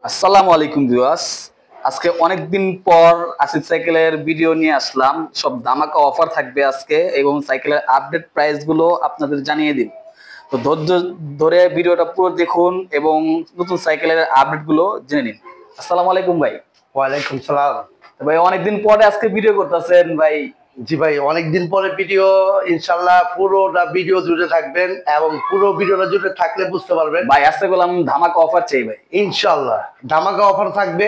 আসসালামু আলাইকুম ভিউয়ার্স। আজকে অনেকদিন পর আসিফ সাইকেলের ভিডিও নিয়ে আসলাম। সব ধামাকা অফার থাকবে আজকে এবং সাইকেলের আপডেট প্রাইস গুলো আপনাদের জানিয়ে দিন। তো ধৈর্য ধরে ভিডিওটা পুরো দেখুন এবং নতুন সাইকেলের আপডেট গুলো জেনে নিন। আসসালামু আলাইকুম ভাই। ওয়ালাইকুম সালাম। ভাই অনেকদিন পরে আজকে ভিডিও করতেছেন ভাই। জি ভাই, অনেকদিন পরে ভিডিও। ইনশাআল্লাহ পুরোটা ভিডিও জুড়ে থাকবেন এবং পুরো ভিডিওটা জুড়ে থাকলে বুঝতে পারবেন। ভাই আজকে বললাম ধামাকা অফার চাই ভাই। ইনশাআল্লাহ ধামাকা অফার থাকবে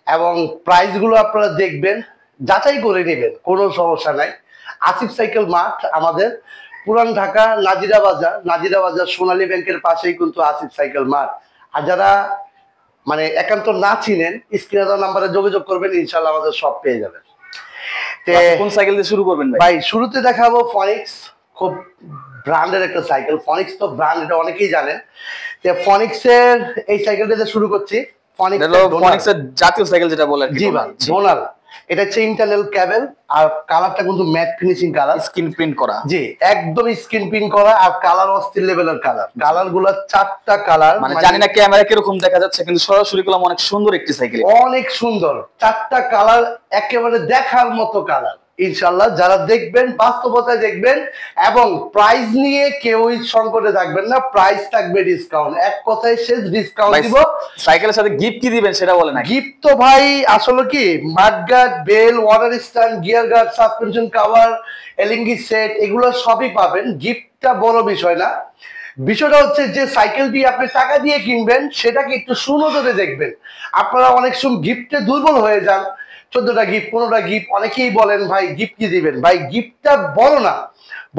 এবং প্রাইস গুলো আপনারা দেখবেন, যাচাই করে নেবেন, কোনো সমস্যা নাই। আসিফ সাইকেল মার্ট আমাদের পুরান ঢাকা নাজিরা বাজার সোনালী ব্যাংকের পাশেই কিন্তু আসিফ সাইকেল মার্ট। আর যারা মানে একান্ত না চিনেন, স্ক্রিনে দেওয়া নাম্বারে যোগাযোগ করবেন, ইনশাআল্লাহ আমাদের সব পেয়ে যাবেন। কোন সাইকেল দিয়ে শুরু করবেন ভাই? ভাই শুরুতে দেখাবো ফনিক্স, খুব ব্র্যান্ডের একটা সাইকেল। ফনিক্স তো ব্র্যান্ড, এটা অনেকেই জানেন। ফনিক্সের এই সাইকেলটা শুরু করছি। ফনিক্সের জাতীয় সাইকেল যেটা বলেন। জি ভাই, ডোনাল। এটা হচ্ছে ইন্টারনাল ক্যাবেল, আর কালারটা কিন্তু mat finishing colour, screen print করা। জি একদম স্ক্রিন প্রিন্ট করা, আর কালার অস্থির লেভেলের কালার। কালার গুলো চারটা কালার, মানে জানি না ক্যামেরা কিরকম দেখা যাচ্ছে, কিন্তু সরাসরি করলাম অনেক সুন্দর একটি সাইকেল। অনেক সুন্দর, চারটা কালার একেবারে দেখার মতো কালার। ইনশাআল্লাহ যারা দেখবেন বাস্তবতায় দেখবেন, এবং প্রাইস নিয়ে কেউই সংকটে থাকবেন না। প্রাইস থাকবে ডিসকাউন্ট, এক কথায় শেষ ডিসকাউন্ট দিব। সাইকেলের সাথে গিফট কি দিবেন সেটা বলেন। গিফট তো ভাই আসলে কি, mudguard, bell, water stand, gear guard, suspension cover, এলিঙ্গি সেট, এগুলো সবই পাবেন। গিফটটা বড় বিষয় না, বিষয়টা হচ্ছে যে সাইকেলটি আপনি টাকা দিয়ে কিনবেন, সেটাকে একটু সুনজরে দেখবেন। আপনারা অনেক সময় গিফটে দুর্বল হয়ে যান। 14টা গিফট, 15টা গিফট, অনেকেই বলেন ভাই গিফট কি দিবেন। ভাই গিফটটা বড় না,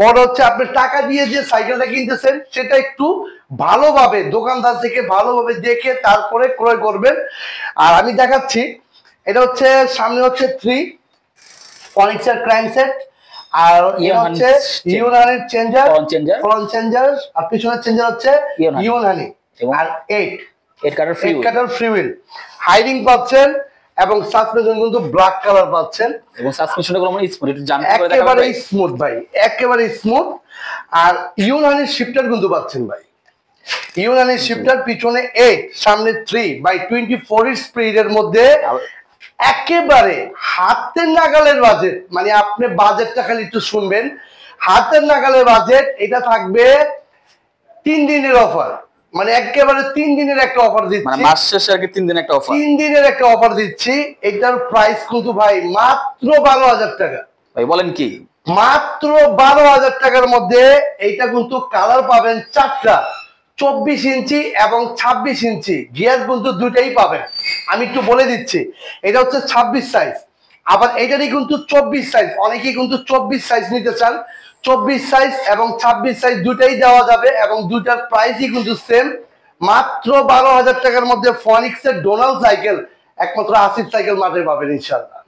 বড় হচ্ছে আপনি টাকা দিয়ে যে সাইকেলটা কিনতেছেন সেটা একটু ভালোভাবে দোকানদার থেকে ভালোভাবে দেখে তারপরে ক্রয় করবেন। আর আমি দেখাচ্ছি, এটা হচ্ছে সামনে হচ্ছে 3 ফনিক্সের ক্র্যাঙ্কসেট, আর হচ্ছে ইউনানের চেঞ্জার, ফ্রন্ট চেঞ্জার, আর পিছনের চেঞ্জার হচ্ছে ইউনানি, আর 8 কাটার ফ্রি হুইল। হাইরিং পাচ্ছেন এবং সাসপেনশন কিন্তু ব্ল্যাক কালার পাচ্ছেন, এবং সাসপেনশনটা গুলো মানে স্মুথ, একটু জানতে করে একেবারে স্মুথ ভাই, একেবারে স্মুথ। আর ইউনানির শিফটার কিন্তু পাচ্ছেন ভাই। ইউনানির শিফটার পিছনে 8, সামনে 3 বাই 24 স্পিডের মধ্যে, একেবারে হাতের নাগালের বাজেট। মানে আপনি বাজেটটা খালি একটু শুনবেন, হাতের নাগালের বাজেট। এটা থাকবে 3 দিনের অফার, মানে একেবারে 3 দিনের একটা অফার দিচ্ছি। মানে মাস শেষে আর কি 3 দিনের একটা অফার, 3 দিনের একটা অফার দিচ্ছি। এটার প্রাইস কিন্তু ভাই মাত্র 12,000 টাকা। ভাই বলেন কি, মাত্র 12,000 টাকার মধ্যে এইটা কিন্তু কালার পাবেন 4টা, 24 ইঞ্চি এবং 26 ইঞ্চি। গিয়ার কিন্তু দুইটাই পাবেন। আমি একটু বলে দিচ্ছি, এটা হচ্ছে 26 সাইজ, আবার এটারই কিন্তু 24 সাইজ। অনেকেই কিন্তু 24 সাইজ নিতে চান। 24 সাইজ এবং 26 সাইজ দুটাই দেওয়া যাবে, এবং দুটার প্রাইসই কিন্তু সেম। মাত্র 12,000 টাকার মধ্যে ফনিক্সের ডোনাল সাইকেল একমাত্র আসিফ সাইকেল মার্টে পাবেন ইনশাআল্লাহ।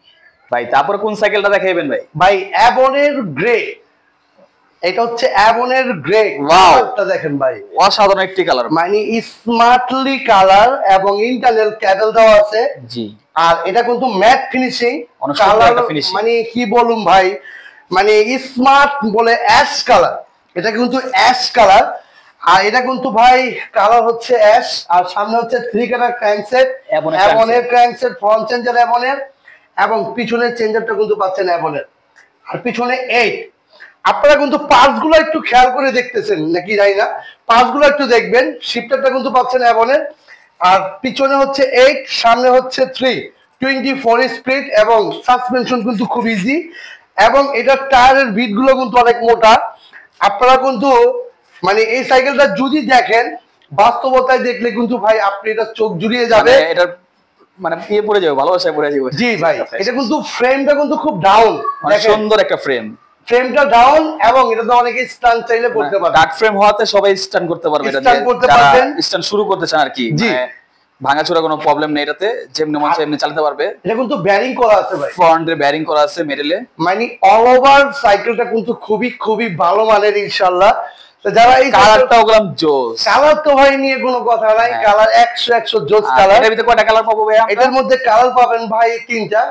ভাই তারপর কোন সাইকেলটা দেখাইবেন ভাই? ভাই অ্যাবনের গ্রে, এটা হচ্ছে অ্যাবনের গ্রে। কালারটা দেখেন ভাই, অসাধারণ একটি কালার, মানে স্মার্টলি কালার, এবং ইন্টারনাল ক্যাবেল দেওয়া আছে। জি, আর এটা কিন্তু ম্যাট ফিনিশিং কালার, মানে কি বলুন ভাই, মানে স্মার্ট বলে অ্যাশ কালার। এটা কিন্তু অ্যাশ কালার, আর এটা কিন্তু ভাই কালার হচ্ছে অ্যাশ। আর সামনে হচ্ছে 3 কাটার ক্র্যাঙ্কসেট, অ্যাবনের ক্র্যাঙ্কসেট, ফ্রন্ট চেঞ্জার অ্যাবনের, এবং পিছনের চেঞ্জারটা কিন্তু পাচ্ছেন অ্যাবনের, আর পিছনে 8। আপনারা কিন্তু পার্টসগুলো একটু খেয়াল করে দেখতেছেন নাকি জানি না, পার্টসগুলো একটু দেখবেন। শিফটারটা কিন্তু পাচ্ছেন অ্যাবনের, আর পিছনে হচ্ছে 8, সামনে হচ্ছে 3, 24 স্পিড, এবং সাসপেনশন কিন্তু খুব ইজি। এবং এটার টায়ারের বিটগুলো কিন্তু অনেক মোটা। আপনারা কিন্তু মানে এই সাইকেলটা যদি দেখেন, বাস্তবতায় দেখলে কিন্তু ভাই আপনি এটা চোখ জুড়িয়ে যাবে, এটা মানে ইয়ে পড়ে যাবে, ভালোবাসায় পড়ে যাবে। জি ভাই, এটা কিন্তু ফ্রেমটা কিন্তু খুব ডাউন, সুন্দর একটা ফ্রেম, ফ্রেমটা ডাউন, এবং এটা তো অনেকে স্ট্যান্ড চাইলে করতে পারবে। কাট ফ্রেম হওয়াতে সবাই স্ট্যান্ড করতে পারবে, এটা দিয়ে স্ট্যান্ড শুরু করতে চান আর কি। ভাঙাচোরা কোনো প্রবলেম নেই এটাতে, যেমনি মন চায় এমনি চালাতে পারবে। এটা কিন্তু বেয়ারিং করা আছে ভাই, ফ্রন্টে বেয়ারিং করা আছে মিডলে, মানে অল ওভার সাইকেলটা কিন্তু খুবই খুবই ভালো মানের ইনশাআল্লাহ। তো যারা এই কালারটাও গেলাম জোস, কালার তো ভাই নিয়ে কোনো কথা নাই, কালার 100 জোস কালার। এর ভিতরে কয়টা কালার পাবো ভাই আমরা? এটার মধ্যে কালার পাবেন ভাই 3টা,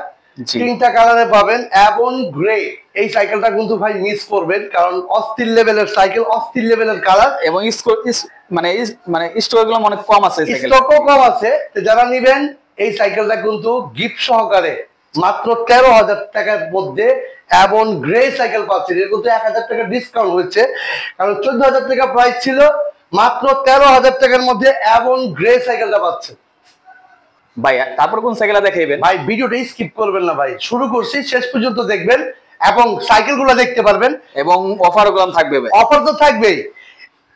তিনটা কালারে পাবেন। এবং গ্রে এই সাইকেলটা কিন্তু ভাই মিস করবেন, কারণ অস্থির লেভেলের সাইকেল, অস্থির লেভেলের কালার, এবং মানে মানে স্টকগুলো অনেক কম আছে, স্টকও কম আছে। যারা নেবেন এই সাইকেলটা কিন্তু গিফট সহকারে মাত্র 13,000 টাকার মধ্যে এবং গ্রে সাইকেল পাচ্ছেন। এর কিন্তু 1,000 টাকা ডিসকাউন্ট হয়েছে, কারণ 14,000 টাকা প্রাইস ছিল, মাত্র 13,000 টাকার মধ্যে এবং গ্রে সাইকেলটা পাচ্ছেন। ভাই তারপর কোন সাইকেলটা দেখাইবেন? ভাই ভিডিওটা স্কিপ করবেন না ভাই, শুরু করছি শেষ পর্যন্ত দেখবেন এবং সাইকেলগুলো দেখতে পারবেন, এবং অফারগুলো থাকবে ভাই। অফার তো থাকবেই।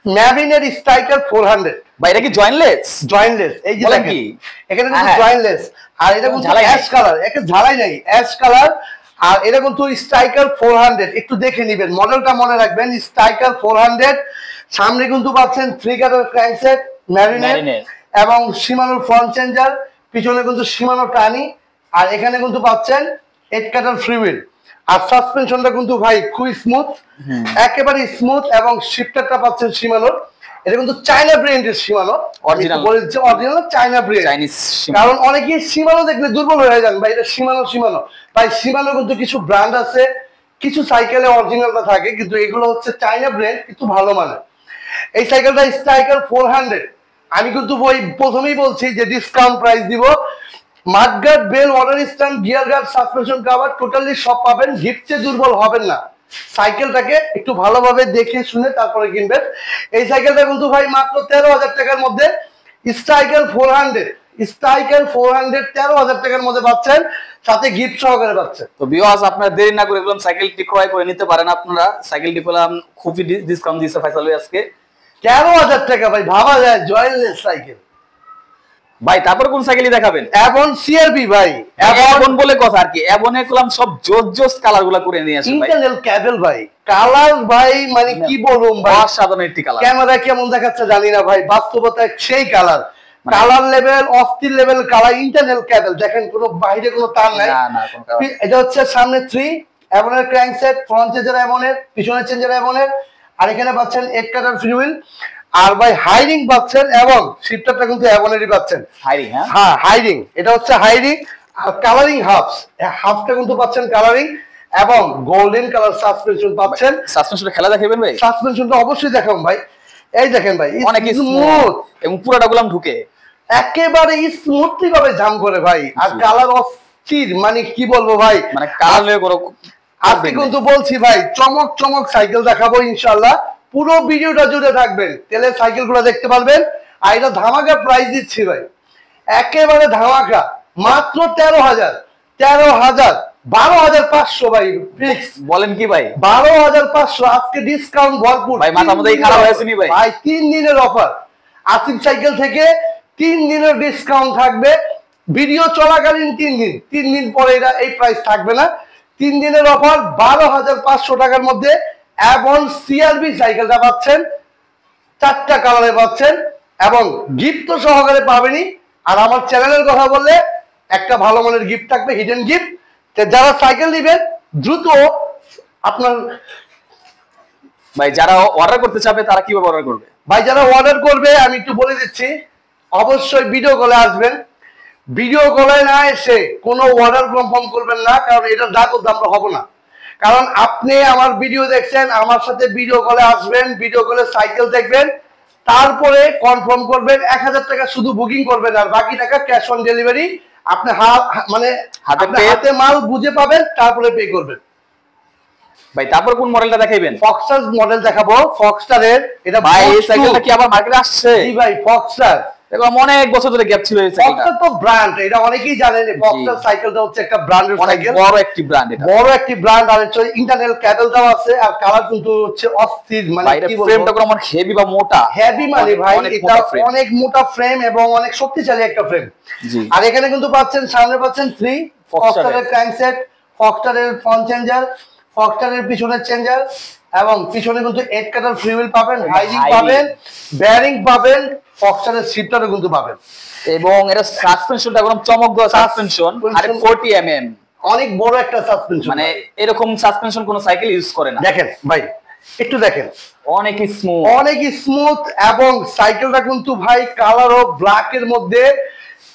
ম্যাভিনের স্ট্রাইকার 400 ভাই, এটা কি জয়েন্টলেস? জয়েন্টলেস, এই যে দেখেন এখানে কিন্তু জয়েন্টলেস, আর এটা কিন্তু অ্যাশ কালার, একটা ঝালাই নাই, অ্যাশ কালার। আর এটা কিন্তু স্ট্রাইকার 400, একটু দেখে নেবেন, মডেলটা মনে রাখবেন, স্ট্রাইকার 400। সামনে কিন্তু পাচ্ছেন 3 কাটার ক্র্যাঙ্কসেট ম্যারিনের এবং শিমানোর ফ্রন্ট চেঞ্জার, পিছনে কিন্তু শিমানো টানি, আর এখানে কিন্তু পাচ্ছেন 8 কাটার ফ্রি হুইল। আর সাসপেনশনটা কিন্তু ভাই খুব স্মুথ, একেবারে স্মুথ, এবং শিফটারটা পাচ্ছেন শিমানোর। এটা কিন্তু চায়না ব্র্যান্ডের শিমানো, অরিজিনাল চায়না ব্র্যান্ড, কারণ অনেকেই শিমানো দেখলে দুর্বল হয়ে যান ভাই, এটা শিমানো ভাই। শিমানো কিন্তু কিছু ব্র্যান্ড আছে, কিছু সাইকেলে অরিজিনালটা থাকে, কিন্তু এগুলো হচ্ছে চায়না ব্র্যান্ড, কিন্তু ভালো মানের। এই সাইকেলটা স্ট্রাইকার 400, আমি কিন্তু বই প্রথমেই বলছি যে ডিসকাউন্ট প্রাইস দিব। Mudguard, bell, water stand, gear guard, suspension cover totally সব পাবেন, গিফটে দুর্বল হবেন না। সাইকেলটাকে একটু ভালোভাবে দেখে শুনে তারপরে কিনবেন। এই সাইকেলটা কিন্তু ভাই মাত্র 13,000 টাকার মধ্যে স্ট্রাইকার 400, স্ট্রাইকার 400 13,000 টাকার মধ্যে পাচ্ছেন, সাথে গিফট সহকারে পাচ্ছেন। তো ভিউয়ার্স, আপনারা দেরি না করে একদম সাইকেলটি ক্রয় করে নিতে পারেন। আপনারা সাইকেলটি পেলাম খুবই ডিসকাউন্ট দিয়েছে ফাইসাল ভাই আজকে 13,000 টাকা, ভাই ভাবা যায়, জয়েন্টলেস সাইকেল। ভাই তারপর কোন সাইকেলই দেখাবেন? এবং সিআরবি ভাই, এবং বলে কথা আর কি, এবং একলাম সব জোস কালারগুলো করে নিয়ে আসে ভাই। ইন্টারনাল ক্যাবেল ভাই, কালার ভাই মানে কি বলুম ভাই, অসাধারণ একটি কালার। ক্যামেরা কেমন দেখাচ্ছে জানি না ভাই, বাস্তবতায় সেই কালার, কালার লেভেল, অস্থির লেভেল কালার। ইন্টারনাল ক্যাবেল দেখেন, কোনো বাইরে কোনো তার নাই। এটা হচ্ছে সামনে 3 এমনের ক্র্যাঙ্কসেট, ফ্রন্ট চেঞ্জার এমনের, পিছনের চেঞ্জার এমনের, আর এখানে পাচ্ছেন 8 কাটার ফ্রি হুইল। আর ভাই হাইরিং পাচ্ছেন, এবং শিফটারটা কিন্তু এমনেরই পাচ্ছেন, হাইরিং। হ্যাঁ হাইরিং, এটা হচ্ছে হাইরিং। আর কালারিং হাফটা কিন্তু পাচ্ছেন কালারিং, এবং গোল্ডেন কালার সাসপেনশন পাচ্ছেন। সাসপেনশনটা খেলা দেখাবেন ভাই? সাসপেনশনটা অবশ্যই দেখাবো ভাই। এই দেখেন ভাই, অনেক স্মুথ, এবং পুরোটা গুলাম ঢুকে একেবারে স্মুথলি ভাবে জাম করে ভাই। আর কালার অস্থির, মানে কি বলবো ভাই, মানে কালার করে আজকে কিন্তু বলছি ভাই, চমক সাইকেল দেখাবো ইনশাআল্লাহ। পুরো ভিডিওটা জুড়ে থাকবেন, তেলে সাইকেলগুলো দেখতে পারবেন। আর এটা ধামাকা প্রাইস দিচ্ছি ভাই, একেবারে ধামাকা, মাত্র 13,000, 12,500 ভাই ফিক্স। বলেন কি ভাই? 12,500 আজকে ডিসকাউন্ট ভরপুর ভাই, মাথা মধ্যে খারাপ হয়েছে নি ভাই? ভাই 3 দিনের অফার, আসিফ সাইকেল থেকে 3 দিনের ডিসকাউন্ট থাকবে, ভিডিও চলাকালীন 3 দিন পরে এটা এই প্রাইস থাকবে না। 3 দিনের অফার 12,500 টাকার মধ্যে, এবং সিআরবি সাইকেলটা পাচ্ছেন 4টা কালারে পাচ্ছেন, এবং গিফট তো সহকারে পাবেনই। আর আমার চ্যানেলের কথা বললে একটা ভালো মানের গিফট থাকবে, হিডেন গিফট। যারা সাইকেল নেবেন দ্রুত আপনার ভাই, যারা অর্ডার করতে চাবে তারা কিভাবে অর্ডার করবে? ভাই যারা অর্ডার করবে আমি একটু বলে দিচ্ছি, অবশ্যই ভিডিও কলে আসবেন। ভিডিও কলে না এসে কোনো অর্ডার কনফার্ম করবেন না, কারণ এটা দাম আমরা হবো না। কারণ আপনি আমার ভিডিও দেখছেন, আমার সাথে ভিডিও কলে আসবেন, ভিডিও কলে সাইকেল দেখবেন, তারপরে কনফার্ম করবেন। 1,000 টাকা শুধু বুকিং করবেন, আর বাকি টাকা ক্যাশ অন ডেলিভারি, আপনি মানে হাতে মাল বুঝে পাবেন, তারপরে পে করবেন। ভাই তারপর কোন মডেলটা দেখাইবেন? ফক্সটার মডেল দেখাবো, ফক্সটারের। এটা ভাই এই সাইকেলটা কি আবার মার্কেটে আসছে? জি ভাই, ফক্সটার দেখলাম অনেক বছর ধরে গ্যাপ ছিল এই সাইকেলটা। ফক্সটার তো ব্র্যান্ড, এটা অনেকেই জানেন। ফক্সটার সাইকেলটা হচ্ছে একটা ব্র্যান্ডের সাইকেল, বড় একটি ব্র্যান্ড, এটা বড় একটি ব্র্যান্ড। আর হচ্ছে ইন্টারনাল ক্যাবেল দাও আছে, আর কালার কিন্তু হচ্ছে অস্থির, মানে কি বলবো, ফ্রেমটা পুরো হেভি বা মোটা, হেভি মানে ভাই এটা অনেক মোটা ফ্রেম এবং অনেক শক্তিশালী একটা ফ্রেম। আর এখানে কিন্তু পাচ্ছেন, সামনে পাচ্ছেন 3 ফক্সটারের ক্র্যাঙ্কসেট, ফক্সটারের ফ্রন্ট চেঞ্জার, ফক্সটারের পিছনের চেঞ্জার, এবং পিছনে কিন্তু 8 কাটার ফ্রি হুইল পাবেন, হাইরিং পাবেন, বেয়ারিং পাবেন, ফক্সটারের শিফটারও কিন্তু পাবেন। এবং এটা সাসপেনশনটা একদম চমকদার সাসপেনশন, আর 40 mm, অনেক বড় একটা সাসপেনশন। মানে এরকম সাসপেনশন কোন সাইকেল ইউজ করে না। দেখেন ভাই, একটু দেখেন, অনেক স্মুথ, অনেক স্মুথ। এবং সাইকেলটা কিন্তু ভাই কালার ও ব্ল্যাক এর মধ্যে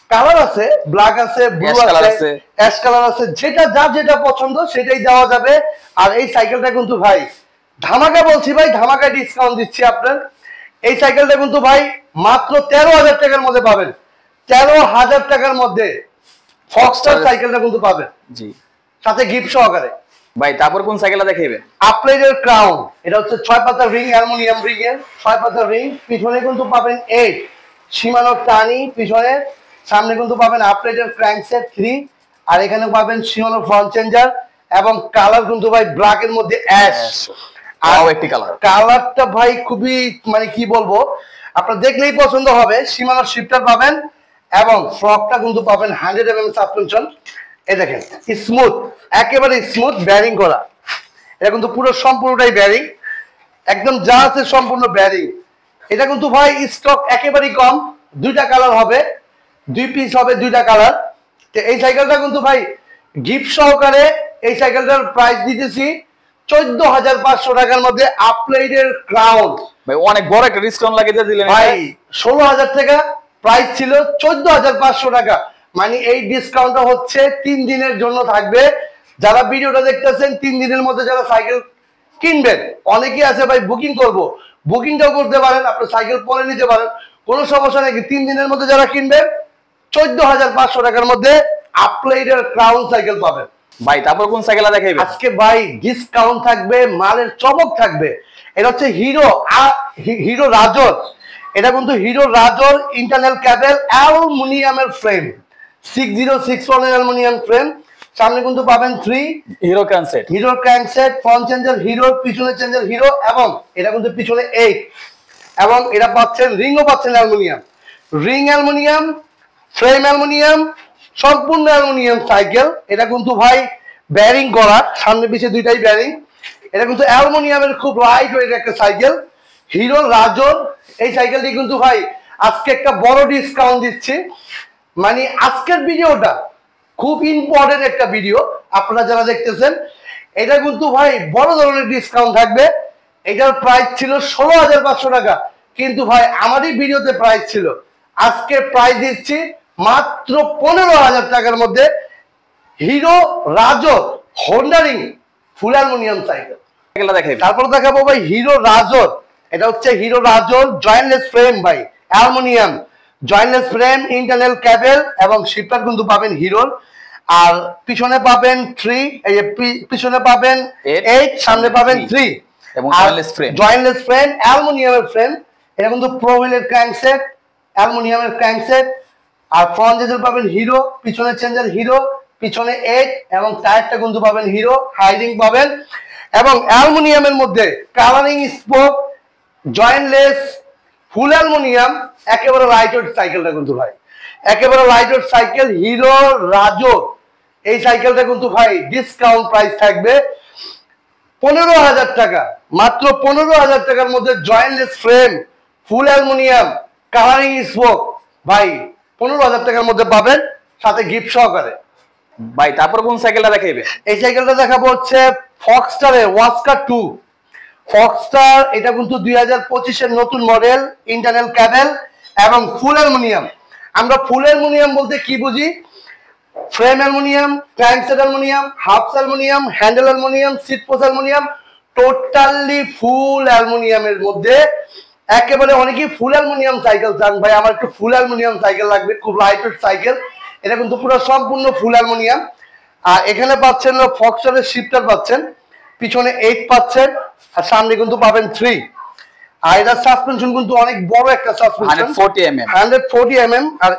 কালার আছে, ব্ল্যাক আছে, ব্লু আছে, অ্যাশ কালার আছে, যেটা যার যেটা পছন্দ সেটাই দেওয়া যাবে। আর এই সাইকেলটা কিন্তু ভাই ধামাকা বলছি ভাই, ধামাকা ডিসকাউন্ট দিচ্ছি আপনার। এই সাইকেলটা কিন্তু ভাই মাত্র 13,000 টাকার মধ্যে পাবেন। 13,000 টাকার মধ্যে ফক্সটার সাইকেলটা কিন্তু পাবেন, জি, সাথে গিফট সহকারে। ভাই তারপর কোন সাইকেলটা দেখাইবেন? আপলাইডের ক্রাউন, এটা হচ্ছে 6 পাতা রিং, অ্যালুমিনিয়াম রিং এর 6 পাতা রিং। পিছনে কিন্তু পাবেন 8 সীমানো টানি পিছনে, সামনে কিন্তু পাবেন আপলাইডের ক্র্যাঙ্কসেট 3, আর এখানে পাবেন সীমানো ফ্রন্ট চেঞ্জার, এবং কালার কিন্তু ভাই ব্ল্যাক এর মধ্যে অ্যাশ। আর একটি কালার, কালারটা ভাই খুবই মানে কি বলবো, আপনারা দেখলেই পছন্দ হবে। সীমানো শিফটার পাবেন এবং ফ্রকটা কিন্তু পাবেন 100 mm সাসপেনশন। এই দেখেন স্মুথ, একেবারে স্মুথ ব্যারিং করা, এটা কিন্তু পুরো সম্পূর্ণটাই ব্যারিং, একদম যা আছে সম্পূর্ণ ব্যারিং। এটা কিন্তু ভাই স্টক একেবারেই কম, 2টা কালার হবে, 2 পিস হবে, 2টা কালার। তো এই সাইকেলটা কিন্তু ভাই গিফট সহকারে এই সাইকেলটার প্রাইস দিতেছি 14,500 টাকার মধ্যে। আপলাইডের ক্রাউন ভাই অনেক বড় একটা ডিসকাউন্ট লাগিয়ে দিলেন ভাই, 16,000 টাকা প্রাইস ছিল, 14,500 টাকা। মানে এই ডিসকাউন্টটা হচ্ছে 3 দিনের জন্য থাকবে। যারা ভিডিওটা দেখতেছেন 3 দিনের মধ্যে যারা সাইকেল কিনবেন, অনেকেই আছে ভাই বুকিং করব, বুকিংটাও করতে পারেন, আপনার সাইকেল পরে নিতে পারেন, কোনো সমস্যা নেই। 3 দিনের মধ্যে যারা কিনবেন 14,500 টাকার মধ্যে আপলাইডের ক্রাউন সাইকেল পাবেন। ভাই তারপর কোন সাইকেলটা দেখাইবেন? আজকে ভাই ডিসকাউন্ট থাকবে, মালের চমক থাকবে। এটা হচ্ছে হিরো রাজর, এটা কিন্তু হিরো রাজর ইন্টারনাল ক্যাবেল অ্যালুমিনিয়ামের ফ্রেম, 6061 এর অ্যালুমিনিয়াম ফ্রেম। সামনে কিন্তু পাবেন 3 hero crankset, front changer hero, পিছনে চেঞ্জার হিরো, এবং এটা কিন্তু পিছনে 8, এবং এটা পাচ্ছেন রিংও পাচ্ছেন aluminium, ring aluminium, frame aluminium, সম্পূর্ণ অ্যালুমিনিয়াম সাইকেল। এটা কিন্তু ভাই ব্যারিং করা, সামনে পিছে 2টাই ব্যারিং। এটা কিন্তু অ্যালুমিনিয়ামের খুব লাইট ওয়েট একটা সাইকেল, হিরো রাজর। এই সাইকেলটি কিন্তু ভাই আজকে একটা বড় ডিসকাউন্ট দিচ্ছি। মানে আজকের ভিডিওটা খুব ইম্পর্টেন্ট একটা ভিডিও, আপনারা যারা দেখতেছেন, এটা কিন্তু ভাই বড় ধরনের ডিসকাউন্ট থাকবে। এটার প্রাইস ছিল 16,500 টাকা, কিন্তু ভাই আমারই ভিডিওতে প্রাইস ছিল, আজকে প্রাইস দিচ্ছি মাত্র 15,000 টাকার মধ্যে। Hero Razor Honda ring full aluminium cycle. তারপর দেখাবো ভাই হিরো রাজর, এটা হচ্ছে হিরো রাজর জয়েন্টলেস ফ্রেম ভাই, aluminium jointless frame, internal cable, এবং শিফটার কিন্তু পাবেন হিরোর। আর পিছনে পাবেন 3, এই যে পিছনে পাবেন 8, সামনে পাবেন 3, এবং জয়েন্টলেস ফ্রেম অ্যালুমিনিয়ামের ফ্রেম। এটা কিন্তু প্রো হুইলের ক্র্যাঙ্কসেট, অ্যালুমিনিয়ামের ক্র্যাঙ্কসেট। আর ফ্রন্ট চেঞ্জার পাবেন হিরো, পিছনে চেঞ্জার হিরো, পিছনে 8, এবং টায়ারটা কিন্তু পাবেন হিরো, হাইরিং পাবেন, এবং অ্যালুমিনিয়ামের মধ্যে কালারিং স্পোক, জয়েন্টলেস, ফুল অ্যালুমিনিয়াম, একেবারে লাইটওয়েট সাইকেলটা কিন্তু ভাই, একেবারে লাইটওয়েট সাইকেল হিরো রাজো। এই সাইকেলটা কিন্তু ভাই ডিসকাউন্ট প্রাইস থাকবে 15,000 টাকা, মাত্র 15,000 টাকার মধ্যে জয়েন্টলেস ফ্রেম, ফুল অ্যালুমিনিয়াম, কালারিং স্পোক ভাই 15,000 টাকার মধ্যে পাবেন, সাথে গিফট সহকারে। ভাই তারপর কোন সাইকেলটা দেখাইবে? এই সাইকেলটা দেখাবো হচ্ছে ফক্সটারের ওয়াস্কার 2 ফক্সটার। এটা কিন্তু 2025 এর নতুন মডেল, ইন্টারনাল ক্যাবেল এবং ফুল অ্যালুমিনিয়াম। আমরা ফুল অ্যালুমিনিয়াম বলতে কি বুঝি? Frame aluminium, crankset aluminium, hubs aluminium, handle aluminium, seat post aluminium, totally full অ্যালুমিনিয়ামের মধ্যে। একেবারে অনেকেই ফুল অ্যালুমিনিয়াম সাইকেল চান, ভাই আমার একটু ফুল অ্যালুমিনিয়াম সাইকেল লাগবে, খুব লাইটওয়েট সাইকেল। এটা কিন্তু পুরো সম্পূর্ণ ফুল অ্যালুমিনিয়াম। আর এখানে পাচ্ছেন ফক্সটারের শিফটার পাচ্ছেন, পিছনে 8 পাচ্ছেন, আর সামনে কিন্তু পাবেন 3। আর এটা সাসপেনশন কিন্তু অনেক বড় একটা সাসপেনশন, 140 mm। আর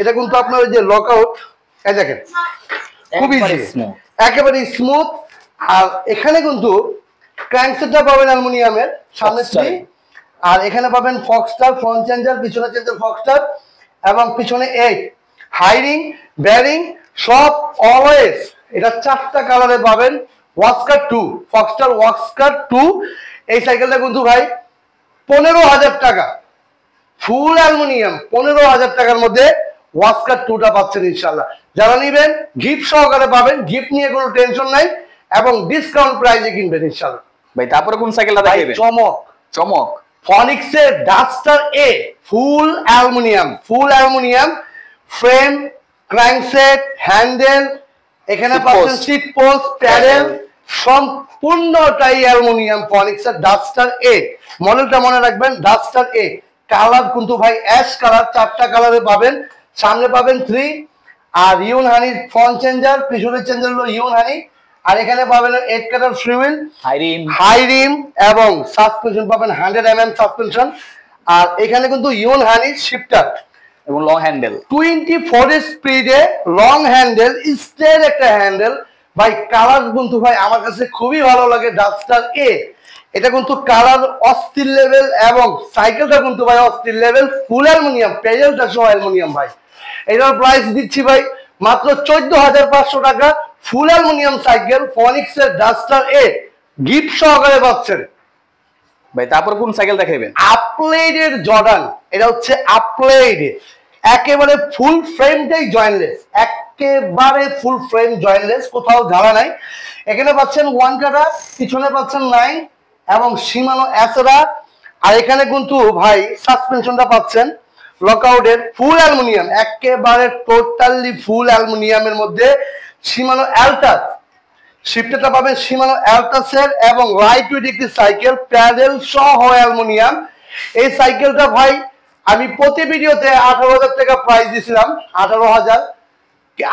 এটা কিন্তু আপনার ওই যে লকআউট, এই দেখেন খুব ইজি, একেবারে স্মুথ। আর এখানে কিন্তু ক্র্যাঙ্কসেটটা পাবেন অ্যালুমিনিয়ামের, সামনে 3, আর এখানে পাবেন ফক্সটার ফ্রন্ট চেঞ্জার, পিছনে চেঞ্জার ফক্সটার, এবং পিছনে 8, হাইরিং, ব্যারিং সব অলওয়েজ। এটা 4টা কালারে পাবেন। ওয়াস্কার 2 ফক্সটার ওয়াস্কার 2, এই সাইকেলটা কিন্তু ভাই 15,000 টাকা, ফুল অ্যালুমিনিয়াম 15,000 টাকার মধ্যে ওয়াস্কার 2টা পাচ্ছেন ইনশাআল্লাহ। যারা নেবেন গিফট সহকারে পাবেন, গিফট নিয়ে কোনো টেনশন নাই, এবং ডিসকাউন্ট প্রাইসে কিনবেন ইনশাআল্লাহ। ভাই তারপরে কোন সাইকেলটা দেখাইবেন? চমক ফনিক্সের ডাস্টার এ full aluminium, full aluminium frame, crankset, handle, এখানে পাচ্ছেন সিট পোস্ট, প্যাডেল, সম্পূর্ণটাই অ্যালুমিনিয়াম ফনিক্সের ডাস্টার এ। মডেলটা মনে রাখবেন, ডাস্টার এ। কালার কিন্তু ভাই অ্যাশ কালার, 4টা কালারে পাবেন। সামনে পাবেন 3 আর ইউন হানির ফ্রন্ট চেঞ্জার, পিছনের চেঞ্জার হলো ইউন হানি। আর এখানে পাবেন 8 কাটার ফ্রিউইল, হাই রিম এবং সাসপেনশন পাবেন 100 mm সাসপেনশন। আর এখানে কিন্তু ইউন হানির শিফটার এবং লং হ্যান্ডেল, 24 স্পিডে লং হ্যান্ডেল, স্ট্রেট একটা হ্যান্ডেল। ভাই কালার কিন্তু ভাই আমার কাছে খুবই ভালো লাগে ডাস্টার এ। এটা কিন্তু কালার অস্থির লেভেল এবং সাইকেলটা কিন্তু ভাই অস্থির লেভেল, ফুল অ্যালুমিনিয়াম, পেডেলটা সহ অ্যালুমিনিয়াম ভাই। এটার প্রাইস দিচ্ছি ভাই মাত্র 14,500 টাকা। ফুল অ্যালুমিনিয়াম সাইকেল ফনিক্সের ডাস্টার এ গিফট সহকারে পাচ্ছেন ভাই। তারপর কোন সাইকেল দেখাবেন? আপলাইডের জর্ডান। এটা হচ্ছে আপলাইড, একেবারে ফুল ফ্রেমটাই জয়েন্টলেস, একেবারে ফুল ফ্রেম জয়েন্টলেস, কোথাও ঝালা নাই। এখানে পাচ্ছেন 1 কাটা, পিছনে পাচ্ছেন 9 এবং শিমানো অ্যাসেরা। আর এখানে কিন্তু ভাই সাসপেনশনটা পাচ্ছেন লকআউটের ফুল অ্যালুমিনিয়াম, একেবারে টোটালি ফুল অ্যালুমিনিয়ামের মধ্যে শিমানো অ্যালটাস। শিফটারটা পাবেন শিমানো অ্যালটাসের এবং লাইট ওয়েট একটি সাইকেল, প্যাডেল সহ অ্যালুমিনিয়াম। এই সাইকেলটা ভাই আমি প্রতি ভিডিওতে 18,000 টাকা প্রাইস দিয়েছিলাম, 18,000।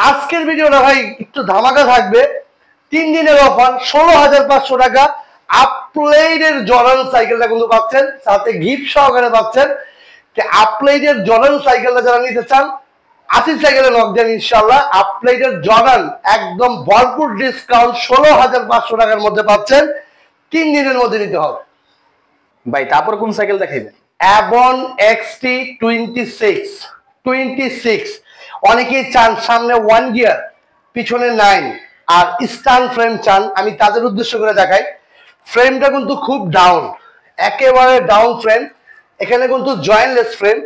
আজকের ভিডিওটা ভাই একটু ধামাকা থাকবে, 3 দিনের অফার 16,500 টাকা। আপলাইডের জর্ডান সাইকেলটা কিন্তু পাচ্ছেন, সাথে গিফট সহকারে পাচ্ছেন। আপলাইডের জর্ডান সাইকেলটা যারা নিতে চান, আসিফ সাইকেলে নক দেন ইনশাআল্লাহ। আপলাইডের জর্ডান একদম ভরপুর ডিসকাউন্ট 16,500 টাকার মধ্যে পাচ্ছেন, 3 দিনের মধ্যে নিতে হবে ভাই। তারপর কোন সাইকেল দেখাবেন? অ্যাবন এক্সটি 26। অনেকেই চান সামনে 1 গিয়ার, পিছনে 9 আর স্ট্যান্ড ফ্রেম চান, আমি তাদের উদ্দেশ্য করে দেখাই। ফ্রেমটা কিন্তু খুব ডাউন, একেবারে ডাউন ফ্রেম। এখানে কিন্তু জয়েন্টলেস ফ্রেম,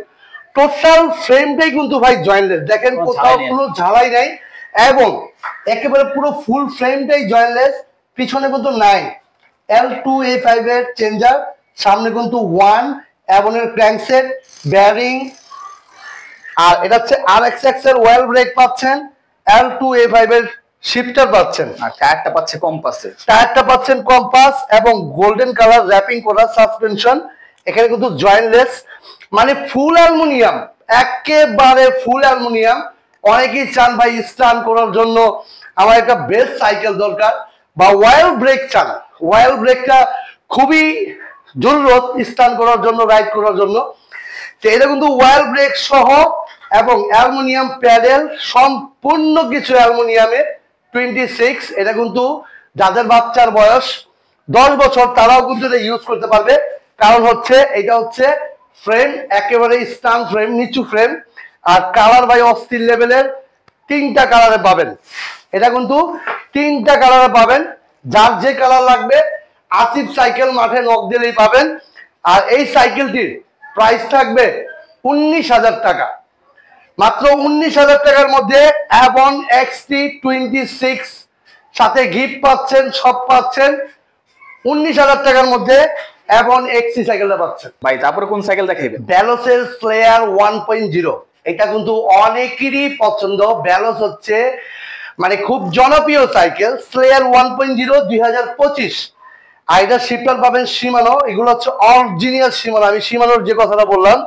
টোটাল ফ্রেমটাই কিন্তু ভাই জয়েন্টলেস, দেখেন কোথাও কোনো ঝালাই নাই এবং একেবারে পুরো ফুল ফ্রেমটাই জয়েন্টলেস। পিছনে কিন্তু 9 L2A5 এর চেঞ্জার, সামনে কিন্তু 1 অ্যাবনের ক্র্যাঙ্কসেট, বেয়ারিং। আর এটা হচ্ছে RXX এর ওয়েল ব্রেক পাচ্ছেন, L2A5 এর শিফটার পাচ্ছেন, আর টায়ারটা পাচ্ছে কম্পাসের, টায়ারটা পাচ্ছেন কম্পাস এবং গোল্ডেন কালার র্যাপিং করা সাসপেনশন। এখানে কিন্তু জয়েন্টলেস, মানে ফুল অ্যালুমিনিয়াম, একেবারে ফুল অ্যালুমিনিয়াম। অনেকেই চান ভাই স্টান করার জন্য আমার একটা বেস্ট সাইকেল দরকার, বা ওয়েল ব্রেক চান, ওয়েল ব্রেকটা খুবই জরুরত স্টান করার জন্য, রাইড করার জন্য। তো এটা কিন্তু ওয়েল ব্রেক সহ এবং অ্যালুমিনিয়াম প্যাডেল, সম্পূর্ণ কিছু অ্যালুমিনিয়ামে 26। এটা কিন্তু যাদের বাচ্চার বয়স 10 বছর তারাও কিন্তু এটা ইউজ করতে পারবে, কারণ হচ্ছে এটা হচ্ছে ফ্রেম একেবারে স্টান ফ্রেম, নিচু ফ্রেম। আর কালার ভাই অস্থির লেভেলের, 3টা কালারে পাবেন। এটা কিন্তু 3টা কালারে পাবেন, যার যে কালার লাগবে আসিফ সাইকেল মাঠে নক দিলেই পাবেন। আর এই সাইকেলটির প্রাইস থাকবে 19,000 টাকা, মাত্র 19,000 টাকার মধ্যে অ্যাবন এক্সটি 26, সাথে গিফট পাচ্ছেন, সব পাচ্ছেন। 19,000 টাকার মধ্যে অ্যাবন এক্সটি সাইকেলটা পাচ্ছেন ভাই। তারপর কোন সাইকেল দেখাবেন? ভেলোসের স্লেয়ার 1.0। এটা কিন্তু অনেকেরই পছন্দ, ভেলোস হচ্ছে মানে খুব জনপ্রিয় সাইকেল। স্লেয়ার 1.0 2025। আর এটা শিফটার পাবেন শিমানো, এগুলো হচ্ছে অরিজিনাল শিমানো। আমি শিমানোর যে কথাটা বললাম,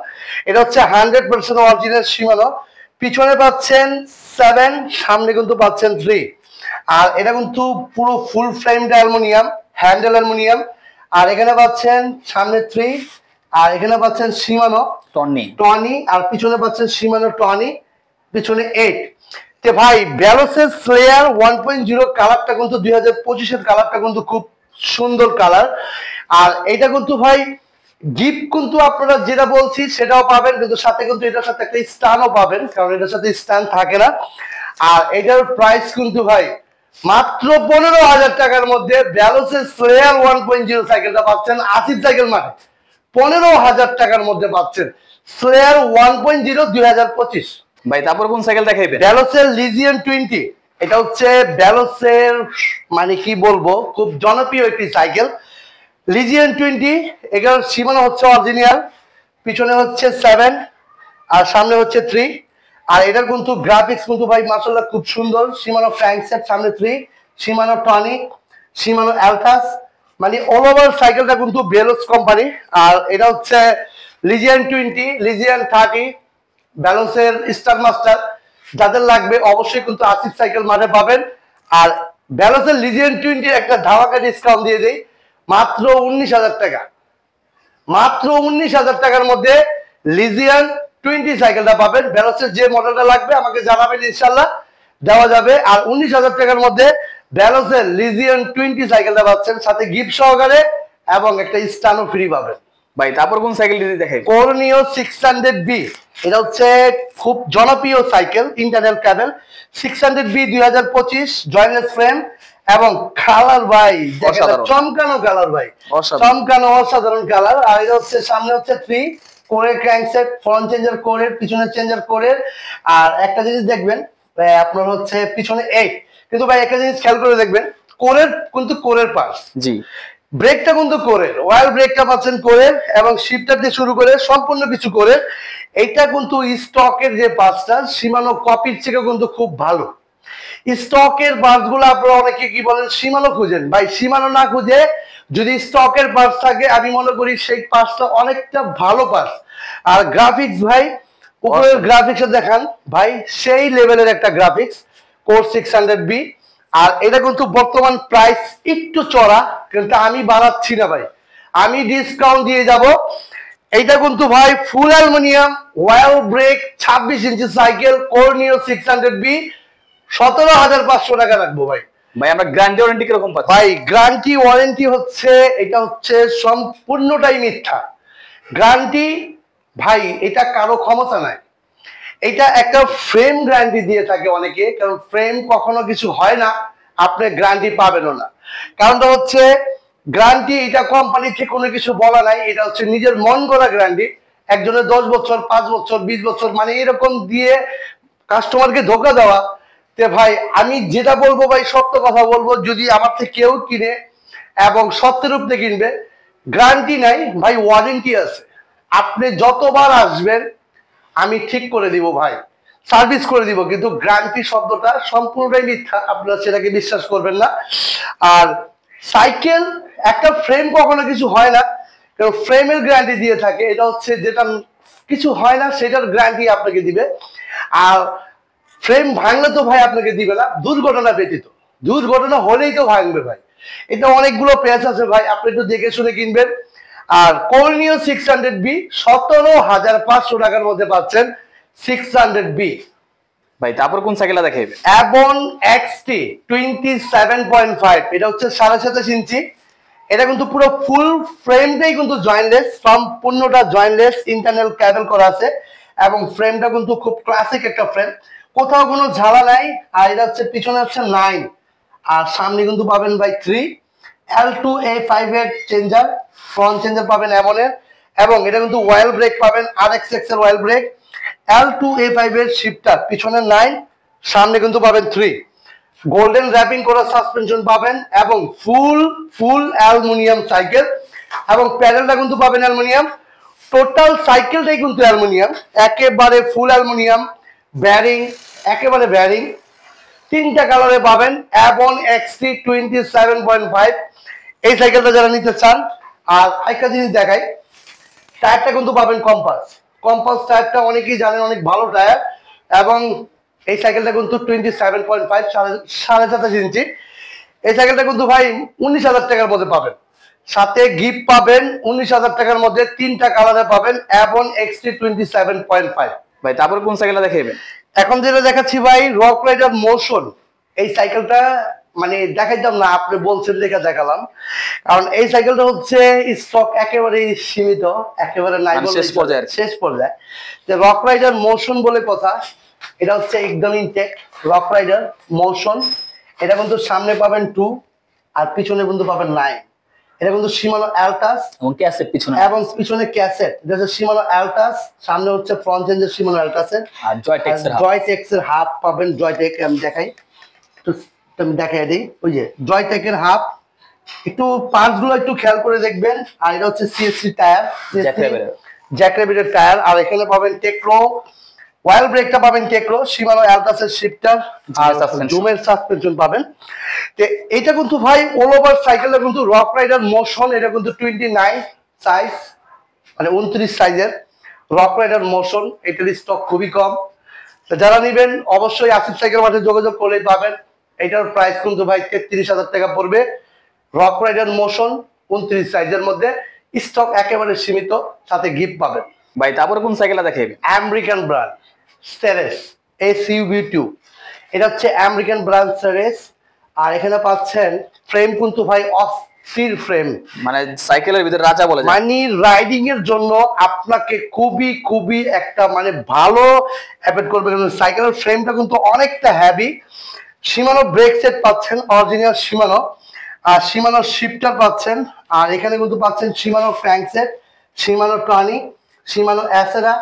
এটা হচ্ছে 100% অরিজিনাল শিমানো। পিছনে পাচ্ছেন 7, সামনে কিন্তু পাচ্ছেন 3। আর এটা কিন্তু পুরো ফুল ফ্রেমটা অ্যালুমিনিয়াম, হ্যান্ডেল অ্যালুমিনিয়াম। আর এখানে পাচ্ছেন সামনে 3 আর এখানে পাচ্ছেন শিমানো টনি, আর পিছনে পাচ্ছেন শিমানো টনি, পিছনে 8। তে ভাই ভেলোসের স্লেয়ার 1.0 কালারটা কিন্তু 2025 এর কালারটা কিন্তু খুব সুন্দর কালার। আর এটা কিন্তু ভাই গিফট কিন্তু আপনারা যেটা বলছি সেটাও পাবেন, কিন্তু সাথে কিন্তু এটার সাথে একটা স্ট্যান্ডও পাবেন, কারণ এটার সাথে স্ট্যান্ড থাকে না। আর এটার প্রাইস কিন্তু ভাই মাত্র 15,000 টাকার মধ্যে ভেলোসের স্লেয়ার 1.0 সাইকেলটা পাচ্ছেন আসিফ সাইকেল মাঠে। 15,000 টাকার মধ্যে পাচ্ছেন স্লেয়ার 1.0 2025। ভাই তারপর কোন সাইকেল দেখাইবেন? ভেলোসের লিজিয়ন 20। এটা হচ্ছে ভেলোসের মানে কি বলবো, খুব জনপ্রিয় একটি সাইকেল। লিজিয়ন 20, এটার সীমানা হচ্ছে অরিজিনাল, পিছনে হচ্ছে 7 আর সামনে হচ্ছে 3। আর এটার কিন্তু গ্রাফিক্স কিন্তু ভাই মাশাআল্লাহ খুব সুন্দর। শিমানো ক্র্যাঙ্কসেট সামনে 3, শিমানো টনিক, শিমানো অ্যালটাস, মানে অল ওভার সাইকেলটা কিন্তু বেলোস কোম্পানি। আর এটা হচ্ছে লিজিয়ান 20, লিজিয়ান 30 ব্যালেন্সের স্টার মাস্টার। যাদের লাগবে অবশ্যই কিন্তু আসিফ সাইকেল মাঠে পাবেন। আর ব্যালেন্সের লিজিয়ান 20 একটা ধামাকা ডিসকাউন্ট দিয়ে দেই, মাত্র 19,000 টাকা। মাত্র 19,000 টাকার মধ্যে লিজিয়ান 20 সাইকেলটা পাবেন। ব্যালেন্সের যে মডেলটা লাগবে আমাকে জানাবেন, ইনশাল্লাহ দেওয়া যাবে। আর 19,000 টাকার মধ্যে ব্যালেন্সের লিজিয়ান 20 সাইকেলটা পাচ্ছেন, সাথে গিফট সহকারে এবং একটা স্টানও ফ্রি পাবেন। ভাই তারপর কোন সাইকেল যদি দেখেন? কর্নিও 600B, এটা হচ্ছে খুব জনপ্রিয় cycle, internal cable 600B 2025 jointless frame এবং কালার ভাই চমকানো কালার ভাই, চমকানো অসাধারণ কালার। আর এটা হচ্ছে সামনে হচ্ছে 3 কোরের ক্র্যাঙ্কসেট, ফ্রন্ট চেঞ্জার কোরের, পিছনে চেঞ্জার কোরের। আর একটা জিনিস দেখবেন আপনার হচ্ছে পিছনে 8, কিন্তু ভাই একটা জিনিস খেয়াল করে দেখবেন কোরের কিন্তু কোরের পার্টস। জি, ব্রেকটা কিন্তু কোরের, ওয়াইল ব্রেকটা পাচ্ছেন কোরের এবং শিফটার দিয়ে শুরু করে সম্পূর্ণ কিছু কোরের। এটা কিন্তু স্টকের যে পার্টসটা শিমানো কপির থেকে কিন্তু খুব ভালো। স্টকের পার্টস গুলো আপনারা অনেকে কি বলেন শিমানো খুঁজেন, ভাই শিমানো না খুঁজে যদি স্টকের পার্টস থাকে আমি মনে করি সেই পার্টসটা অনেকটা ভালো পার্টস। আর গ্রাফিক্স ভাই উপরের গ্রাফিক্স দেখান ভাই, সেই লেভেলের একটা গ্রাফিক্স কোর 600B। আর এটা কিন্তু বর্তমান প্রাইস একটু চড়া, কিন্তু আমি বাড়াচ্ছি না ভাই, আমি ডিসকাউন্ট দিয়ে যাব। এইটা কিন্তু ভাই ফুল অ্যালুমিনিয়াম ওয়াইল ব্রেক 26 ইঞ্চি সাইকেল কর্নিও 600B 17,500 টাকা রাখবো ভাই। ভাই আমরা গ্যারান্টি ওয়ারেন্টি কিরকম পাচ্ছি? ভাই গ্যারান্টি ওয়ারেন্টি হচ্ছে, এটা হচ্ছে সম্পূর্ণটাই মিথ্যা গ্যারান্টি ভাই, এটা কারো ক্ষমতা নাই। এটা একটা ফ্রেম গ্যারান্টি দিয়ে থাকে অনেকে, কারণ ফ্রেম কখনো কিছু হয় না, আপনি গ্যারান্টি পাবেনও না। কারণটা হচ্ছে গ্যারান্টি এটা কোম্পানি থেকে কোনো কিছু বলা নাই, এটা হচ্ছে নিজের মন গড়া গ্যারান্টি। একজনের 10 বছর 5 বছর 20 বছর মানে এরকম দিয়ে কাস্টমারকে ধোকা দেওয়া। তে ভাই আমি যেটা বলবো ভাই সত্য কথা বলবো, যদি আমার থেকে কেউ কিনে এবং সত্যের রূপে কিনবে, গ্যারান্টি নাই ভাই, ওয়ারেন্টি আছে। আপনি যতবার আসবেন আমি ঠিক করে দিব ভাই, সার্ভিস করে দিব, কিন্তু গ্যারান্টি শব্দটা সম্পূর্ণটাই মিথ্যা, আপনারা সেটাকে বিশ্বাস করবেন না। আর সাইকেল একটা ফ্রেম কখনো কিছু হয় না, কারণ ফ্রেমের গ্যারান্টি দিয়ে থাকে, এটা হচ্ছে যেটা কিছু হয় না সেটার গ্যারান্টি আপনাকে দিবে। আর ফ্রেম ভাঙলে তো ভাই আপনাকে দিবে না, দুর্ঘটনা ব্যতীত, দুর্ঘটনা হলেই তো ভাঙবে ভাই। এটা অনেকগুলো প্যাচ আছে ভাই, আপনি একটু দেখে শুনে কিনবেন। আর কর্নিও 600B 17,500 টাকার মধ্যে পাচ্ছেন 600B। ভাই তারপর কোন সাইকেলটা দেখাইবে? অ্যাবন XT 27.5, এটা হচ্ছে 27.5 ইঞ্চি। এটা কিন্তু পুরো ফুল ফ্রেমটাই কিন্তু জয়েন্টলেস, সম্পূর্ণটা জয়েন্টলেস, ইন্টারনাল ক্যাবেল করা আছে এবং ফ্রেমটা কিন্তু খুব ক্লাসিক একটা ফ্রেম, কোথাও কোনো ঝালা নাই। আর এটা হচ্ছে পিছনে হচ্ছে 9 আর সামনে কিন্তু পাবেন ভাই 3 L2A5 এর চেঞ্জার, ফ্রন্ট চেঞ্জার পাবেন এমনের, এবং এটা কিন্তু ওয়াইল ব্রেক পাবেন RXX এর ওয়াইল ব্রেক, L2A5 এর শিফটার, পিছনে 9 সামনে কিন্তু পাবেন 3, গোল্ডেন র্যাপিং করা সাসপেনশন পাবেন এবং ফুল অ্যালুমিনিয়াম সাইকেল, এবং প্যাডেলটা কিন্তু পাবেন অ্যালুমিনিয়াম। টোটাল সাইকেলটাই কিন্তু অ্যালুমিনিয়াম, একেবারে ফুল অ্যালুমিনিয়াম, ব্যারিং একেবারে ব্যারিং, 3টা কালারে পাবেন। অ্যাবন XT 27.5 এই সাইকেলটা যারা নিতে চান। আর একটা জিনিস দেখাই, টায়ারটা কিন্তু পাবেন কম্পাস টায়ারটা, অনেকেই জানেন অনেক ভালো টায়ার, এবং এই সাইকেলটা কিন্তু 27.5 27.5 ইঞ্চি। এই সাইকেলটা কিন্তু ভাই 19,000 টাকার মধ্যে পাবেন, সাথে গিফট পাবেন 19,000 টাকার মধ্যে, 3টা কালারে পাবেন অ্যাবন XT 27.5। ভাই তারপর কোন সাইকেলটা দেখাইবেন? এখন যেটা দেখাচ্ছি ভাই রক রাইডার মোশন। এই সাইকেলটা মানে দেখাইতাম না, আপনি বলছেন দেখে দেখালাম, কারণ এই সাইকেলটা হচ্ছে স্টক একেবারে সীমিত, একেবারে নাই, শেষ পর্যায়ে। যে রক রাইডার মোশন বলে কথা, এটা হচ্ছে একদম ইনটেক রক রাইডার মোশন। এটা কিন্তু সামনে পাবেন 2 আর পিছনে কিন্তু পাবেন 9। এটা কিন্তু শিমানো অ্যালটাস এবং ক্যাসেট পিছনে, এবং পিছনে ক্যাসেট, এটা হচ্ছে শিমানো অ্যালটাস, সামনে হচ্ছে ফ্রন্ট চেঞ্জার শিমানো অ্যালটাসের, আর জয়টেক্স এর হাফ পাবেন। জয়টেক আমি দেখাই, আমি দেখাই দিই, ওই যে জয়টেকের হাফ, একটু পার্টস গুলো একটু খেয়াল করে দেখবেন। আর এটা হচ্ছে CSC টায়ার, জ্যাক রেবিটের টায়ার। আর এখানে পাবেন টেকনো ওয়াইল ব্রেকটা পাবেন টেকরো, শিমানো অ্যালটাসের শিফটার আর জুমের সাসপেনশন পাবেন। তো এটা কিন্তু ভাই অল ওভার সাইকেলটা কিন্তু রক রাইডার মোশন, এটা কিন্তু 29 সাইজ, মানে 29 সাইজের রক রাইডার মোশন। এটার স্টক খুবই কম। তো যারা নেবেন অবশ্যই আসিফ সাইকেল মাঠে যোগাযোগ করলেই পাবেন। এটার প্রাইস কিন্তু ভাই 33,000 টাকা পড়বে। রক রাইডার মোশন 29 সাইজের মধ্যে, স্টক একেবারে সীমিত, সাথে গিফট পাবেন। ভাই তারপরে কোন সাইকেলটা দেখাইবে? আমেরিকান ব্র্যান্ড সেরেস SUV2, এটা হচ্ছে আমেরিকান ব্র্যান্ড সেরেস। আর এখানে পাচ্ছেন ফ্রেম কিন্তু ভাই অস্থির ফ্রেম, মানে সাইকেলের ভিতরে রাজা বলে যায়। মানে রাইডিং এর জন্য আপনাকে খুবই খুবই একটা মানে ভালো অ্যাফেক্ট করবে, কারণ সাইকেলের ফ্রেমটা কিন্তু অনেকটা হেভি। শিমানো ব্রেক সেট পাচ্ছেন অরিজিনাল শিমানো, আর শিমানো শিফটার পাচ্ছেন, আর এখানে কিন্তু পাচ্ছেন Shimano crank set, Shimano Tourney, Shimano Acera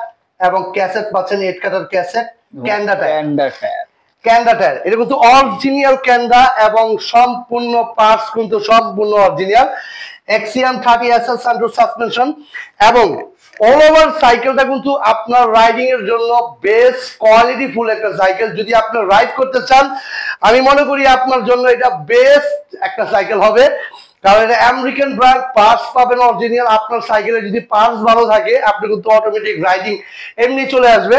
এবং ক্যাসেট পাচ্ছেন 8 কাটার ক্যাসেট। ক্যান্ডা টায়ার, এটা কিন্তু অরিজিনাল ক্যান্ডা এবং সম্পূর্ণ পার্টস কিন্তু সম্পূর্ণ অরিজিনাল। এক্সিয়াম 30 SL সান্ট্রো সাসপেনশন, এবং অল ওভার সাইকেলটা কিন্তু আপনার রাইডিং এর জন্য বেস্ট কোয়ালিটি ফুল একটা সাইকেল। যদি আপনি রাইড করতে চান, আমি মনে করি আপনার জন্য এটা বেস্ট একটা সাইকেল হবে, কারণ এটা আমেরিকান ব্র্যান্ড, পার্টস পাবেন অরিজিনাল। আপনার সাইকেলে যদি পার্টস ভালো থাকে, আপনি কিন্তু অটোমেটিক রাইডিং এমনি চলে আসবে।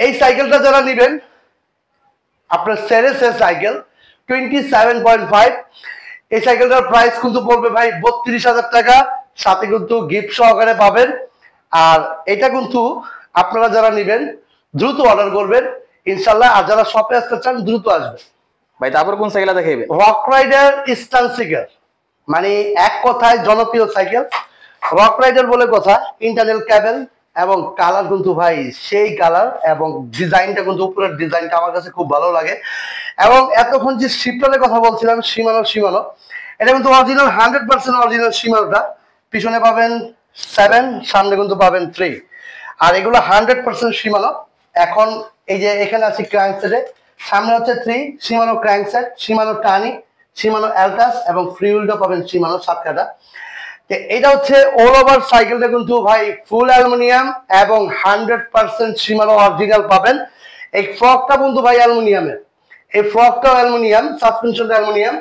এই সাইকেলটা যারা নেবেন, আপনার সেরেসের সাইকেল 27.5, এই সাইকেলটার প্রাইস কিন্তু পড়বে ভাই 32,000 টাকা, সাথে কিন্তু গিফট সহকারে পাবেন। আর এটা কিন্তু আপনারা যারা নেবেন দ্রুত অর্ডার করবেন ইনশাল্লাহ, আর যারা শপে আসতে চান দ্রুত আসবেন। ভাই তারপর কোন সাইকেলটা দেখাইবে? রক রাইডার স্টানসিকার, মানে এক কথায় জনপ্রিয় সাইকেল। রক রাইডার বলে কথা, ইন্টারনাল ক্যাবেল এবং কালার কিন্তু ভাই সেই কালার, এবং ডিজাইনটা কিন্তু উপরের ডিজাইনটা আমার কাছে খুব ভালো লাগে। এবং এতক্ষণ যে শিফটারের কথা বলছিলাম, শিমানো, এটা কিন্তু অরিজিনাল 100% অরিজিনাল শিমানোটা। পিছনে পাবেন 7, সামনে কিন্তু পাবেন 3, আর এগুলো 100% শিমানো। এখন এই যে এখানে আছে ক্র্যাঙ্কসেটে, সামনে হচ্ছে 3 শিমানো ক্র্যাঙ্কসেট, শিমানো টানি, শিমানো অ্যালটাস এবং ফ্রি হুইলটা পাবেন শিমানো 7 কাটা। এটা হচ্ছে অল ওভার সাইকেলটা কিন্তু ভাই ফুল অ্যালুমিনিয়াম এবং 100% শিমানো অরিজিনাল পাবেন। এই ফ্রকটা কিন্তু ভাই অ্যালুমিনিয়ামের, এই ফ্রকটাও অ্যালুমিনিয়াম, সাসপেনশনটা অ্যালুমিনিয়াম,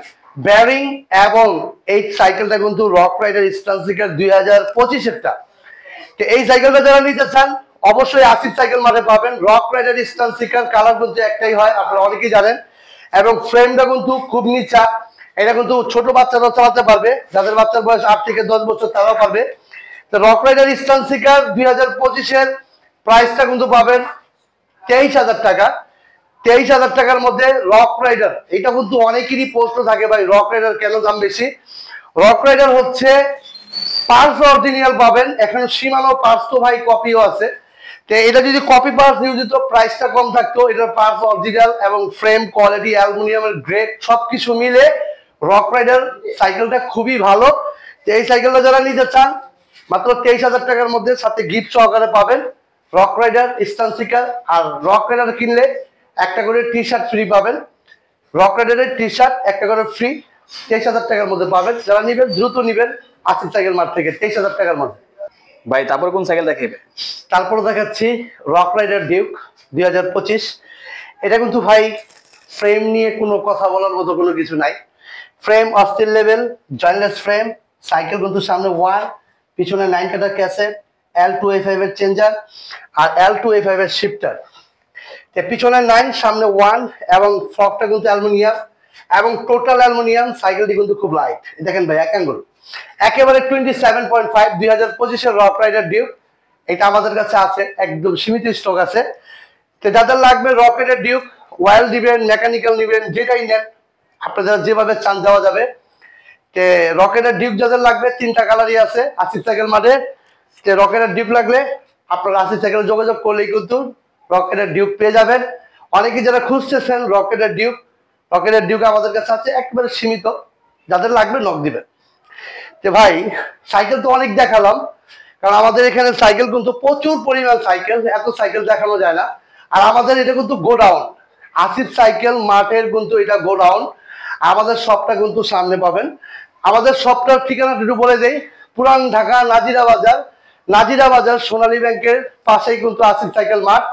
ব্যারিং, এবং এই সাইকেলটা কিন্তু রক রাইডার স্টানসিকার 2025-এরটা। তো এই সাইকেলটা যারা নিতে চান অবশ্যই আসিফ সাইকেল মাঠে পাবেন। রক রাইডার স্টানসিকার কালার কিন্তু একটাই হয়, আপনারা অনেকেই জানেন, এবং ফ্রেমটা কিন্তু খুব নিচা। এটা কিন্তু ছোট বাচ্চারা চালাতে পারবে, যাদের বাচ্চার বয়স 8 থেকে 10 বছর তারাও পারবে। তো রক রাইডার স্টানসিকার 2025-এর প্রাইসটা কিন্তু পাবেন 23,000 টাকা। 23,000 টাকার মধ্যে রক রাইডার, এটা কিন্তু অনেকেরই প্রশ্ন থাকে ভাই রক রাইডার কেন দাম বেশি। রক রাইডার হচ্ছে পার্টস অরিজিনাল পাবেন, এখন শিমানো পার্টস তো ভাই কপিও আছে। তো এটা যদি কপি পার্টস ইউজ হতো প্রাইসটা কম থাকতো, এটার পার্টস অরিজিনাল এবং ফ্রেম কোয়ালিটি, অ্যালুমিনিয়ামের গ্রেড সবকিছু মিলে রক রাইডার সাইকেলটা খুবই ভালো। তো এই সাইকেলটা যারা নিতে চান মাত্র 23,000 টাকার মধ্যে, সাথে গিফট সহকারে পাবেন রক রাইডার স্টানসিকার। আর রক রাইডার কিনলে একটা করে টি শার্ট ফ্রি পাবেন, রক রাইডারের টি শার্ট একটা করে ফ্রি, 23,000 টাকার মধ্যে পাবেন। যারা নিবেন দ্রুত নিবেন আসিফ সাইকেল মার্ট থেকে, 23,000 টাকার মধ্যে। ভাই তারপর কোন সাইকেল দেখাইবে? তারপরে দেখাচ্ছি রক রাইডার ডিউক 2025। এটা কিন্তু ভাই ফ্রেম নিয়ে কোনো কথা বলার মতো কোনো কিছু নাই, ফ্রেম অস্থির লেভেল, জয়েন্টলেস ফ্রেম। সাইকেল কিন্তু সামনে 1, পিছনে 9 কাটার ক্যাসেট, L2A5 এর চেঞ্জার আর L2A5 এর শিফটার। পিছনে 9, সামনে 1, এবং ফ্রকটা কিন্তু অ্যালুমিনিয়াম এবং টোটাল অ্যালুমিনিয়াম। সাইকেলটি কিন্তু খুব লাইট, দেখেন ভাই এক অ্যাঙ্গল একেবারে 27.5 2025-এর রক রাইডার ডিউক। এটা আমাদের কাছে আছে, একদম সীমিত স্টক আছে। তো যাদের লাগবে রক রাইডার ডিউক, ওয়াইল দিবেন, মেকানিক্যাল নিবেন, যেটাই নেন আপনারা যেভাবে চান দেওয়া যাবে। তে রক রাইডার ডিউক যাদের লাগবে 3টা কালারই আছে আসিফ সাইকেল মাঠে। তে রক রাইডার ডিউক লাগলে আপনারা আসিফ সাইকেলে যোগাযোগ করলেই কিন্তু রক রাইডার ডিউক পেয়ে যাবেন। অনেকে যারা খুঁজতেছেন রক রাইডার ডিউক আমাদের কাছে আছে, একেবারে সীমিত, যাদের লাগবে নক দিবেন। তো ভাই সাইকেল তো অনেক দেখালাম, কারণ আমাদের এখানে সাইকেল কিন্তু প্রচুর পরিমাণ সাইকেল, এত সাইকেল দেখানো যায় না। আর আমাদের এটা কিন্তু গোডাউন, আসিফ সাইকেল মাঠের কিন্তু এটা গোডাউন। আমাদের শপটা কিন্তু সামনে পাবেন। আমাদের শপটার ঠিকানাটা একটু বলে দেই, পুরান ঢাকা নাজিরা বাজার সোনালী ব্যাংকের পাশেই কিন্তু আসিফ সাইকেল মাঠ।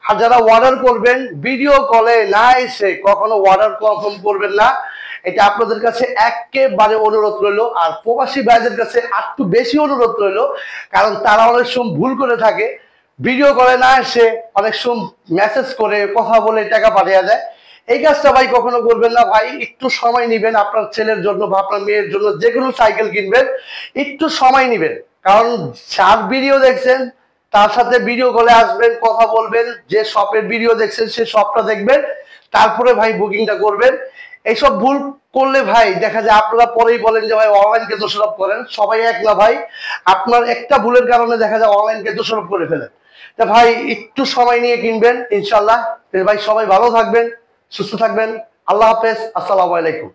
আর যারা অর্ডার করবেন ভিডিও কলে না এসে কখনো অর্ডার কনফার্ম করবেন না, এটা আপনাদের কাছে একেবারে অনুরোধ রইল। আর প্রবাসী ভাইদের কাছে একটু বেশি অনুরোধ রইল, কারণ তারা অনেক সময় ভুল করে থাকে, ভিডিও কলে না এসে অনেক সময় মেসেজ করে কথা বলে টাকা পাঠিয়ে দেয়। এই কাজটা ভাই কখনো করবেন না ভাই, একটু সময় নিবেন আপনার ছেলের জন্য বা আপনার মেয়ের জন্য যে কোনো সাইকেল কিনবেন, একটু সময় নিবেন। কারণ যার ভিডিও দেখছেন তার সাথে ভিডিও কলে আসবেন, কথা বলবেন, যে শপের ভিডিও দেখছেন সে শপটা দেখবেন, তারপরে ভাই বুকিংটা করবেন। এইসব ভুল করলে ভাই দেখা যায় আপনারা পরেই বলেন যে ভাই অনলাইনকে দোষারোপ করেন। সবাই এক না ভাই, আপনার একটা ভুলের কারণে দেখা যায় অনলাইনকে দোষারোপ করে ফেলেন। তা ভাই একটু সময় নিয়ে কিনবেন ইনশাল্লাহ। ভাই সবাই ভালো থাকবেন, সুস্থ থাকবেন। আল্লাহ হাফেজ, আসসালামু আলাইকুম।